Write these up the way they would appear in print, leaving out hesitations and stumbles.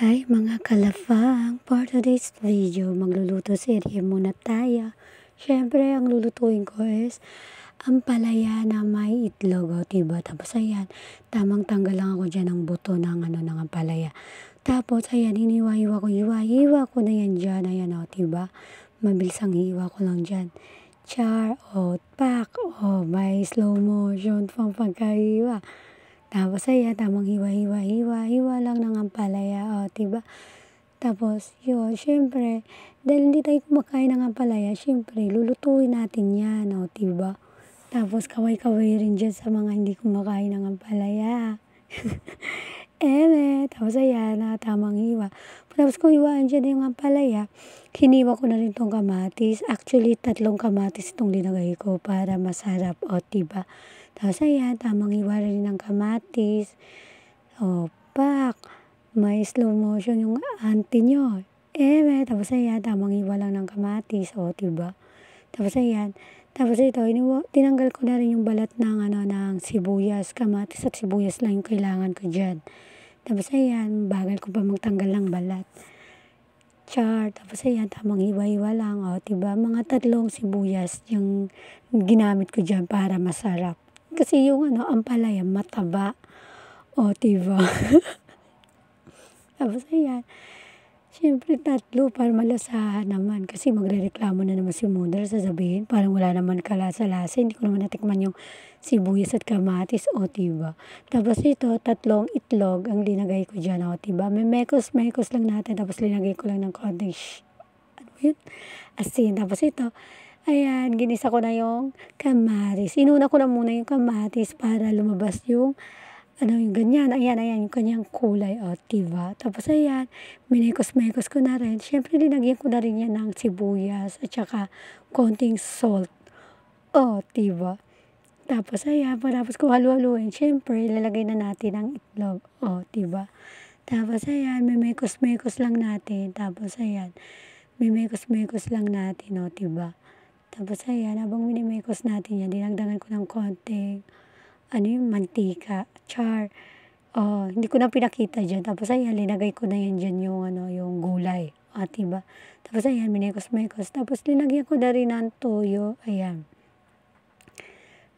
Hi mga kalafang! For today's video, magluluto serye muna tayo. Siyempre, ang lulutuin ko is ampalaya na may itlog, o diba? Tapos ayan, tamang tanggal lang ako dyan ng buto ng ampalaya. Tapos ayan, hiniwa-hiwa ko, hiwa ko na yan dyan, ayan o, diba? Mabilis ang hiwa ko lang dyan. Char, o pak, o may slow motion pang pagkahiwa. Tapos ayan, tamang hiwa lang ng ampalaya, o diba? Tapos yun, siyempre, dahil hindi tayo kumakain ng ampalaya, siyempre, lulutuin natin yan, o diba? Tapos kaway-kaway rin dyan sa mga hindi kumakain ng ampalaya. Tapos ayan, tamang hiwa. Tapos kung hiwaan dyan yung ampalaya, hiniwa ko na rin tong kamatis. Actually, 3 kamatis itong linagay ko para masarap, o diba? Tapos ayan, tamang hiwa rin ng kamatis. O, pak! May slow motion yung auntie nyo. Tapos ayan, tamang hiwa lang ng kamatis, o diba? Tapos ayan, tapos ito, tinanggal ko na rin yung balat ng sibuyas, kamatis at sibuyas lang yung kailangan ko dyan. Tapos ayan, bagal ko pa magtanggal ng balat. Char, tapos ayan, tamang hiwa-hiwa lang, o diba? Mga 3 sibuyas yung ginamit ko dyan para masarap. Kasi yung ampalaya, mataba, o diba? Tapos ayan, siyempre 3 para malasahan naman. Kasi magrereklamo na naman si mother, sasabihin, parang wala naman kalasa-lasa. Hindi ko naman natikman yung sibuyas at kamatis, o diba? Tapos ito, 3 itlog ang linagay ko dyan, o diba? May mekos-mekos lang natin, tapos linagay ko lang ng konting asin. Tapos ito, ayan, ginisa ko na yung kamatis. Inuna ko na muna yung kamatis para lumabas yung yung ganyan. Ayan, yung kanyang kulay, o diba? Tapos ayan, minekos-mekos ko na rin. Siyempre, linagyan ko na rin yan ng sibuyas at saka konting salt. O diba? Tapos ayan, pagkatapos ko halu-haluin, siyempre, ilalagay na natin ang itlog. O diba? Tapos ayan, mimekos-mekos lang natin. Tapos ayan, mimekos-mekos lang natin, o diba? Tapos ayan, habang minimekos natin yan, dinagdagan ko ng konting, mantika, char. Hindi ko na pinakita dyan. Tapos ayan, linagay ko na yan dyan yung gulay. O diba? Tapos ayan, minekos-mekos. Tapos linagyan ko na rin ng toyo. Ayan.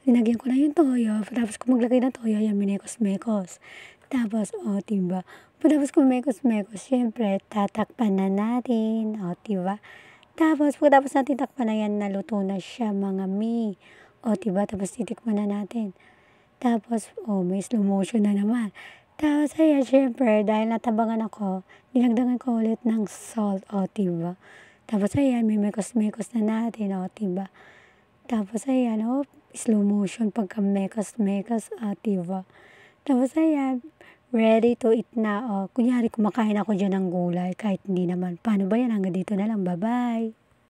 Linagyan ko na yung toyo. Tapos kung maglagay ng toyo, ayan, minekos-mekos. Tapos, o diba? Tapos kung mekos-mekos, syempre, tatakpan na natin. O diba? Tapos, pagkatapos natin takpan na yan, naluto na siya, mga mi. O diba? Tapos titikman na natin. Tapos, may slow motion na naman. Tapos, ayan, syempre, dahil natabangan ako, dinagdagan ko ulit ng salt, o diba? Tapos, ayan, may mekos-mekos na natin, o diba? Tapos, ayan, slow motion pagka mekos-mekos, o diba? Tapos, ayan, ready to eat na, o. Kunyari, kumakain ako dyan ng gulay, kahit hindi naman. Paano ba yan? Hanggang dito na lang. Bye-bye!